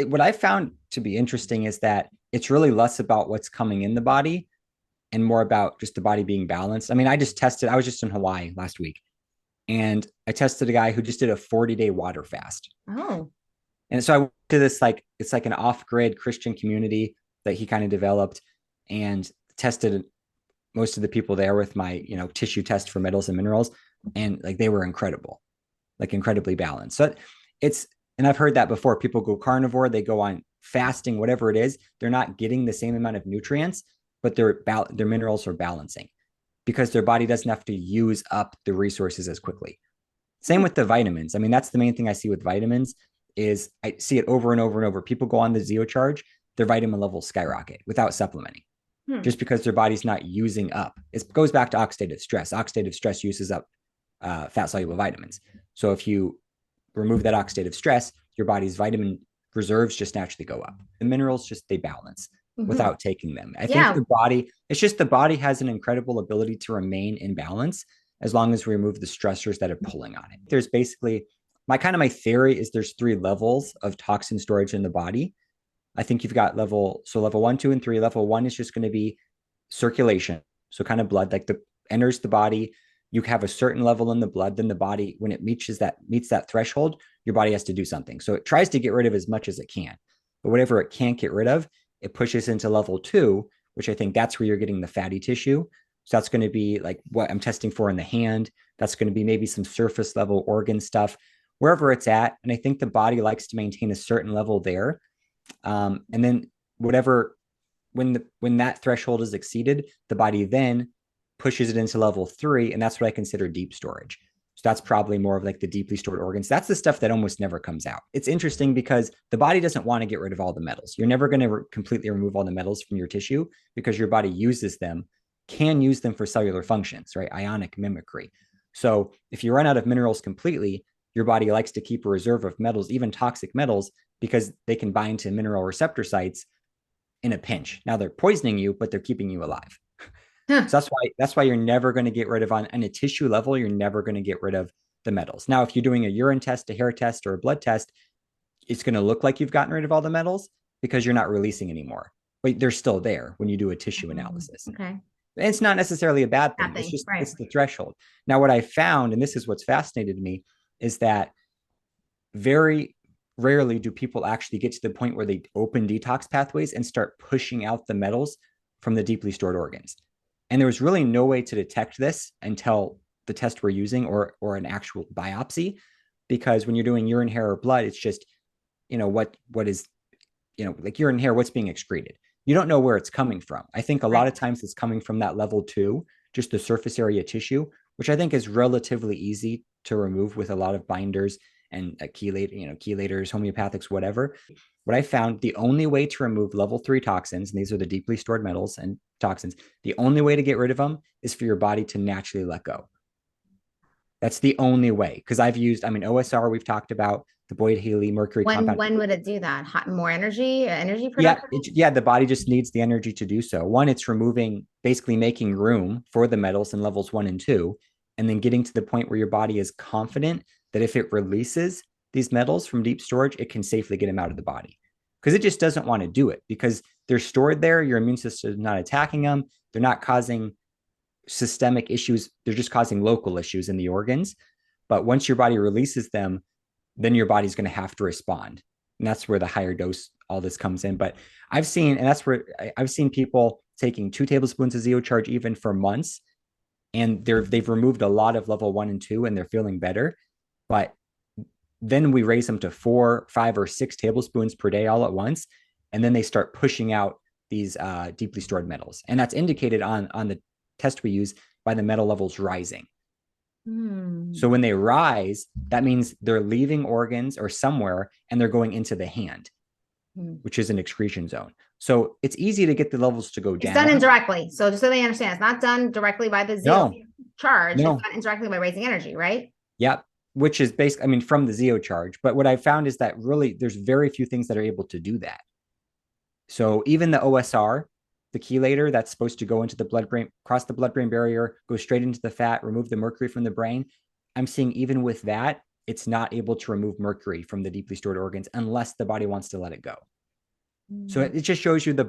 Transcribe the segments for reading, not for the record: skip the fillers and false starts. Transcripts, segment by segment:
what I found to be interesting is that it's really less about what's coming in the body and more about just the body being balanced. I mean, I was just in Hawaii last week and I tested a guy who just did a 40-day water fast. Oh, And so I went to this, like, it's like an off-grid Christian community that he kind of developed, and tested most of the people there with my, tissue test for metals and minerals. And like, they were incredible, like incredibly balanced. So it's, and I've heard that before. People go carnivore, they go on fasting, whatever it is, they're not getting the same amount of nutrients, but their minerals are balancing because their body doesn't have to use up the resources as quickly. Same with the vitamins. I mean, that's the main thing I see with vitamins is I see it over and over and over. People go on the ZeoCharge, their vitamin levels skyrocket without supplementing, hmm. just because their body's not using up. It goes back to oxidative stress. Oxidative stress uses up fat soluble vitamins. So if you remove that oxidative stress, your body's vitamin reserves just naturally go up. The minerals just, they balance Hmm. without taking them. I think Yeah. the body, it's just the body has an incredible ability to remain in balance as long as we remove the stressors that are pulling on it. There's basically my theory is there's three levels of toxin storage in the body. I think you've got level one, two, and three. Level one is just going to be circulation. So kind of blood, like the enters the body. You have a certain level in the blood, then the body, when it meets that threshold, your body has to do something. So it tries to get rid of as much as it can. But whatever it can't get rid of, it pushes into level two, which I think that's where you're getting the fatty tissue. So that's going to be like what I'm testing for in the hand. That's going to be maybe some surface level organ stuff, wherever it's at. And I think the body likes to maintain a certain level there. And then whatever when that threshold is exceeded, the body then pushes it into level three, and that's what I consider deep storage. So that's probably more of like the deeply stored organs. That's the stuff that almost never comes out. It's interesting because the body doesn't want to get rid of all the metals. You're never going to completely remove all the metals from your tissue because your body uses them, can use them for cellular functions, right? Ionic mimicry. So if you run out of minerals completely, your body likes to keep a reserve of metals, even toxic metals, because they can bind to mineral receptor sites in a pinch. Now they're poisoning you, but they're keeping you alive. Huh. So that's why you're never going to get rid of on a tissue level, you're never going to get rid of the metals. Now, if you're doing a urine test, a hair test, or a blood test, it's going to look like you've gotten rid of all the metals because you're not releasing anymore. But they're still there when you do a tissue analysis. Okay. And it's not necessarily a bad thing. It's Nothing. just Right. it's the threshold. Now, what I found, and this is what's fascinated me, is that very rarely do people actually get to the point where they open detox pathways and start pushing out the metals from the deeply stored organs. And there was really no way to detect this until the test we're using or an actual biopsy, because when you're doing urine, hair, or blood, it's just, what is, like urine, hair, what's being excreted. You don't know where it's coming from. I think a lot Right. of times it's coming from that level two, just the surface area tissue, which I think is relatively easy to remove with a lot of binders and chelators, homeopathics, whatever. What I found, the only way to remove level three toxins, and these are the deeply stored metals and toxins, the only way to get rid of them is for your body to naturally let go. That's the only way. Because I mean, OSR, we've talked about the Boyd Haley mercury When compound. when would it do that? More energy Yeah, production? yeah, the body just needs the energy to do so. One, it's removing, basically making room for the metals in levels one and two, and then getting to the point where your body is confident that if it releases these metals from deep storage, it can safely get them out of the body. Because it just doesn't want to do it because they're stored there. Your immune system is not attacking them. They're not causing systemic issues. They're just causing local issues in the organs. But once your body releases them, then your body's going to have to respond. And that's where the higher dose, all this comes in. But I've seen, and that's where I've seen people taking 2 tablespoons of ZeoCharge even for months, and they've removed a lot of level one and two, and they're feeling better. But then we raise them to 4, 5, or 6 tablespoons per day all at once, and then they start pushing out these deeply stored metals, and that's indicated on the test we use by the metal levels rising. So Hmm. when they rise, that means they're leaving organs or somewhere and they're going into the hand, Hmm. which is an excretion zone. So it's easy to get the levels to go It's done down. indirectly. So just so they understand, it's not done directly by the Zeo No, charge. It's no. done indirectly by raising energy, right? Yep. Which is basically, I mean, from the ZeoCharge. But what I found is that really there's very few things that are able to do that. So even the OSR, the chelator that's supposed to go into the blood brain, cross the blood brain barrier, go straight into the fat, remove the mercury from the brain. I'm seeing even with that, it's not able to remove mercury from the deeply stored organs unless the body wants to let it go. So it just shows you the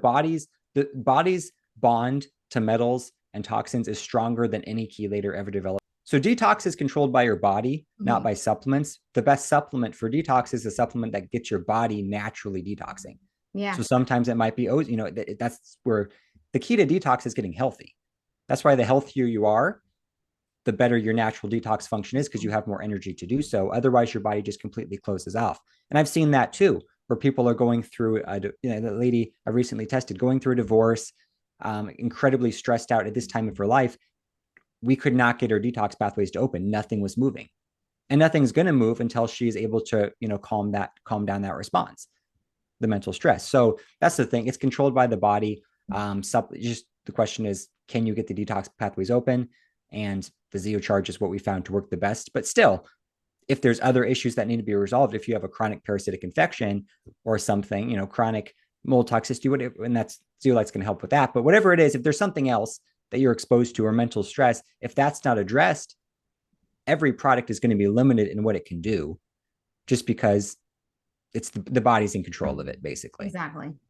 body's bond to metals and toxins is stronger than any chelator ever developed. So detox is controlled by your body, not by supplements. The best supplement for detox is a supplement that gets your body naturally detoxing. Yeah. So sometimes it might be, that's where the key to detox is getting healthy. That's why the healthier you are, the better your natural detox function is, because you have more energy to do so. Otherwise, your body just completely closes off. And I've seen that too, where people are going through, the lady I recently tested, going through a divorce, incredibly stressed out at this time of her life. We could not get her detox pathways to open. Nothing was moving. And nothing's going to move until she's able to, calm down that response, the mental stress. So that's the thing. It's controlled by the body. Just the question is, can you get the detox pathways open? And the ZeoCharge is what we found to work the best. But still, if there's other issues that need to be resolved, if you have a chronic parasitic infection or something, chronic mold toxicity, whatever, and that's Zeolite's going to help with that. But whatever it is, if there's something else that you're exposed to or mental stress, if that's not addressed, every product is going to be limited in what it can do, just because it's the body's in control of it, basically. Exactly.